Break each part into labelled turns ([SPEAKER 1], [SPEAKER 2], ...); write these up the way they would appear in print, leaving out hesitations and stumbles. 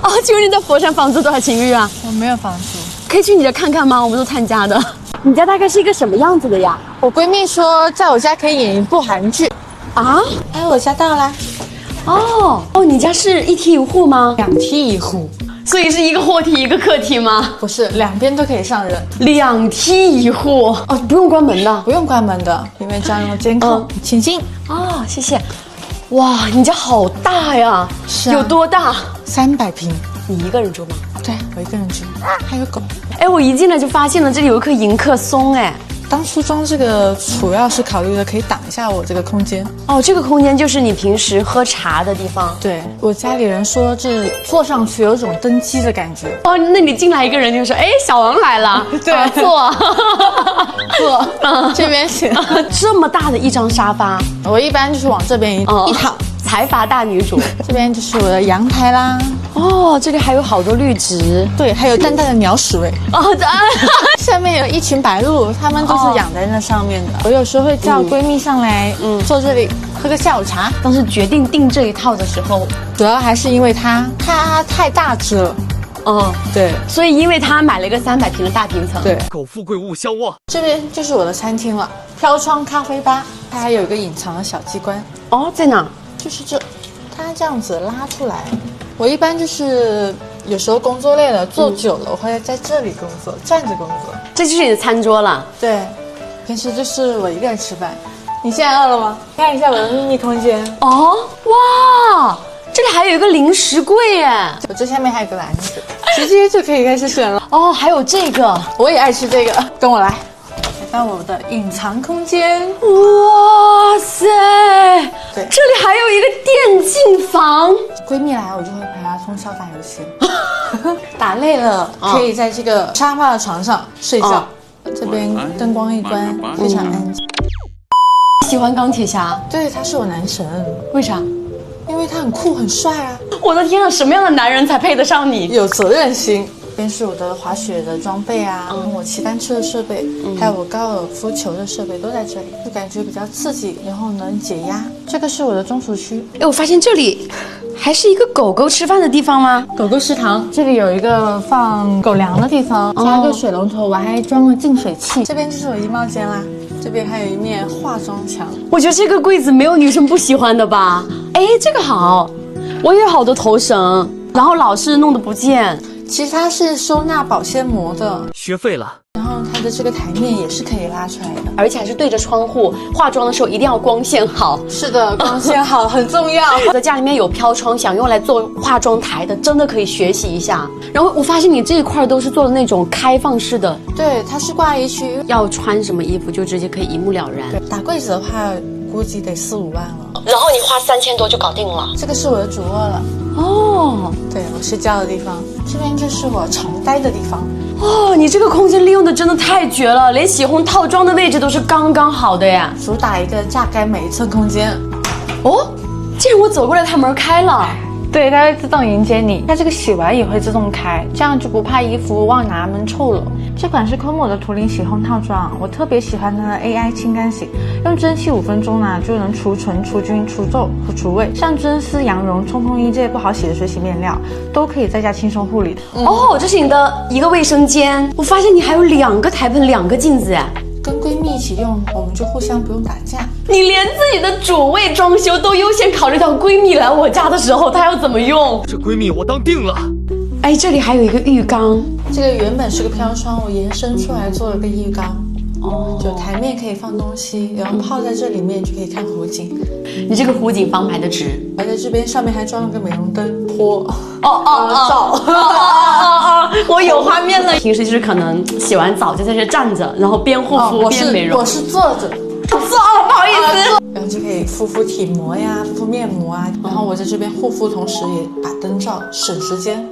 [SPEAKER 1] 哦，请问你在佛山房租多少钱一个月啊？
[SPEAKER 2] 我没有房租。
[SPEAKER 1] 可以去你家看看吗？我们都参加的。你家大概是一个什么样子的呀？
[SPEAKER 2] 我闺蜜说，在我家可以演一部韩剧。
[SPEAKER 1] 啊？
[SPEAKER 2] 哎，我家到啦。
[SPEAKER 1] 哦，你家是一梯一户吗
[SPEAKER 2] ？2梯1户。
[SPEAKER 1] 所以是一个货梯一个客梯吗？
[SPEAKER 2] 不是，2边都可以上人。
[SPEAKER 1] 2梯1户哦，不用关门的。
[SPEAKER 2] 不用关门的，因为家用监控。请进。
[SPEAKER 1] 哦，谢谢。哇，你家好大呀！
[SPEAKER 2] 是啊。
[SPEAKER 1] 有多大
[SPEAKER 2] ？300平。
[SPEAKER 1] 你一个人住吗？
[SPEAKER 2] 对，我一个人住，还有狗。
[SPEAKER 1] 哎，我一进来就发现了这里有一棵迎客松，哎。
[SPEAKER 2] 当初装这个主要是考虑的可以挡一下我这个空间。
[SPEAKER 1] 哦，这个空间就是你平时喝茶的地方。
[SPEAKER 2] 对，我家里人说这坐上去有一种登基的感觉。
[SPEAKER 1] 哦，那你进来一个人就说，哎，小王来了。
[SPEAKER 2] 对，
[SPEAKER 1] 坐。
[SPEAKER 2] 坐。这边行。
[SPEAKER 1] 这么大的一张沙发，
[SPEAKER 2] 我一般就是往这边一躺。
[SPEAKER 1] 财阀大女主。
[SPEAKER 2] 这边就是我的阳台啦。
[SPEAKER 1] 哦，这里还有好多绿植。
[SPEAKER 2] 对，还有淡淡的鸟屎味。哦，下面有一群白鹭，它们就是养在那上面的。我有时候会叫闺蜜上来，坐这里喝个下午茶。
[SPEAKER 1] 当时决定订这一套的时候，
[SPEAKER 2] 主要还是因为它太大只了。对，
[SPEAKER 1] 所以因为他买了一个300平的大平层。
[SPEAKER 2] 对，
[SPEAKER 3] 苟富贵勿相忘。
[SPEAKER 2] 这边就是我的餐厅了，飘窗咖啡吧，它还有一个隐藏的小机关。
[SPEAKER 1] 哦，在哪？
[SPEAKER 2] 就是这，它这样子拉出来。我一般就是有时候工作累了，坐久了，我会在这里工作，站着工作。
[SPEAKER 1] 这就是你的餐桌了。
[SPEAKER 2] 对，平时就是我一个人吃饭。你现在饿了吗？看一下我的秘密空间。
[SPEAKER 1] 哦，哇，这里还有一个零食柜耶！
[SPEAKER 2] 我这下面还有个篮子，直接就可以开始选了。
[SPEAKER 1] 哦，还有这个，
[SPEAKER 2] 我也爱吃这个，跟我来。来到我的隐藏空间。
[SPEAKER 1] 哇塞！
[SPEAKER 2] 对，
[SPEAKER 1] 这里还有一个电竞房。
[SPEAKER 2] 闺蜜来，我就会陪她通宵打游戏。打累了，可以在这个沙发的床上睡觉。这边灯光一关，非常安静。
[SPEAKER 1] 喜欢钢铁侠？
[SPEAKER 2] 对，他是我男神。
[SPEAKER 1] 为啥？
[SPEAKER 2] 因为他很酷很帅啊！
[SPEAKER 1] 我的天啊，什么样的男人才配得上你？
[SPEAKER 2] 有责任心。这边是我的滑雪的装备啊，我骑单车的设备，还有我高尔夫球的设备都在这里，就感觉比较刺激，然后能解压。这个是我的中厨区。
[SPEAKER 1] 哎，我发现这里还是一个狗狗吃饭的地方吗？
[SPEAKER 2] 狗狗食堂，这里有一个放狗粮的地方，加一个水龙头，我还装了净水器。这边就是我衣帽间啦，这边还有一面化妆墙。
[SPEAKER 1] 我觉得这个柜子没有女生不喜欢的吧？哎，这个好，我也有好多头绳，然后老是弄得不见。
[SPEAKER 2] 其实它是收纳保鲜膜的，
[SPEAKER 3] 学废了。
[SPEAKER 2] 然后它的这个台面也是可以拉出来的，
[SPEAKER 1] 而且还是对着窗户。化妆的时候一定要光线好。
[SPEAKER 2] 是的，光线好很重要。
[SPEAKER 1] 我在家里面有飘窗，想用来做化妆台的，真的可以学习一下。然后我发现你这一块都是做的那种开放式的。
[SPEAKER 2] 对，它是挂衣区，
[SPEAKER 1] 要穿什么衣服就直接可以一目了然。
[SPEAKER 2] 对，打柜子的话估计得4、5万了。
[SPEAKER 1] 然后你花3000多就搞定了。
[SPEAKER 2] 这个是我的主卧了。哦，对，我睡觉的地方。这边就是我常待的地方。
[SPEAKER 1] 哦，你这个空间利用的真的太绝了，连洗烘套装的位置都是刚刚好的呀。
[SPEAKER 2] 主打一个榨干每一寸空间。
[SPEAKER 1] 哦，既然我走过来，它门开了。
[SPEAKER 2] 对，它会自动迎接你。它这个洗完也会自动开，这样就不怕衣服忘拿闷臭了。这款是Como的图灵洗烘套装，我特别喜欢它的 AI 清干洗，用蒸汽5分钟呢，就能除醇、除菌、除皱和除味。像真丝、羊绒、冲锋衣这些不好洗的水洗面料，都可以在家轻松护理的。
[SPEAKER 1] 哦，这是你的一个卫生间，我发现你还有2个台盆、2个镜子哎。
[SPEAKER 2] 跟闺蜜一起用，我们就互相不用打架。
[SPEAKER 1] 你连自己的主卫装修都优先考虑到闺蜜来我家的时候，她要怎么用？
[SPEAKER 3] 这闺蜜我当定了。
[SPEAKER 1] 哎，这里还有一个浴缸，
[SPEAKER 2] 这个原本是个飘窗，我延伸出来做了个浴缸。哦，就台面可以放东西，然后泡在这里面就可以看湖景。
[SPEAKER 1] 你这个湖景方排的直，
[SPEAKER 2] 还在这边上面还装了个美容灯泼。
[SPEAKER 1] 照。我有画面了。平时就是可能洗完澡就在这站着，然后边护肤边美容。
[SPEAKER 2] 我是坐着。
[SPEAKER 1] 不好意思。
[SPEAKER 2] 然后就可以敷体膜呀，敷面膜啊。然后我在这边护肤，同时也把灯照，省时间。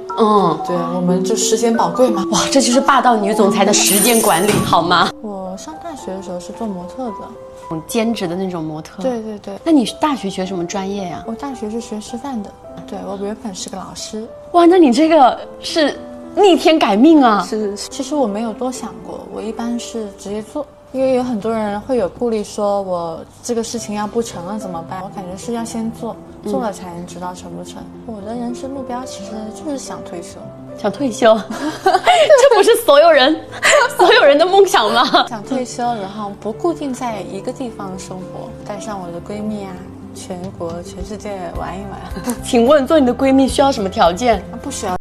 [SPEAKER 2] 对，我们就时间宝贵嘛。
[SPEAKER 1] 哇，这就是霸道女总裁的时间管理，好吗？
[SPEAKER 2] 我上大学的时候是做模特的，
[SPEAKER 1] 兼职的那种模特。
[SPEAKER 2] 对。
[SPEAKER 1] 那你大学学什么专业呀？
[SPEAKER 2] 我大学是学师范的。对，我原本是个老师。
[SPEAKER 1] 哇，那你这个是逆天改命啊！
[SPEAKER 2] 是，其实我没有多想过，我一般是直接做。因为有很多人会有顾虑，说我这个事情要不成了怎么办？我感觉是要先做，做了才能知道成不成。我的人生目标其实就是想退休。
[SPEAKER 1] 想退休，这不是所有人的梦想吗？
[SPEAKER 2] 想退休，然后不固定在一个地方生活，带上我的闺蜜啊，全国全世界玩一玩。
[SPEAKER 1] 请问做你的闺蜜需要什么条件？
[SPEAKER 2] 不需要。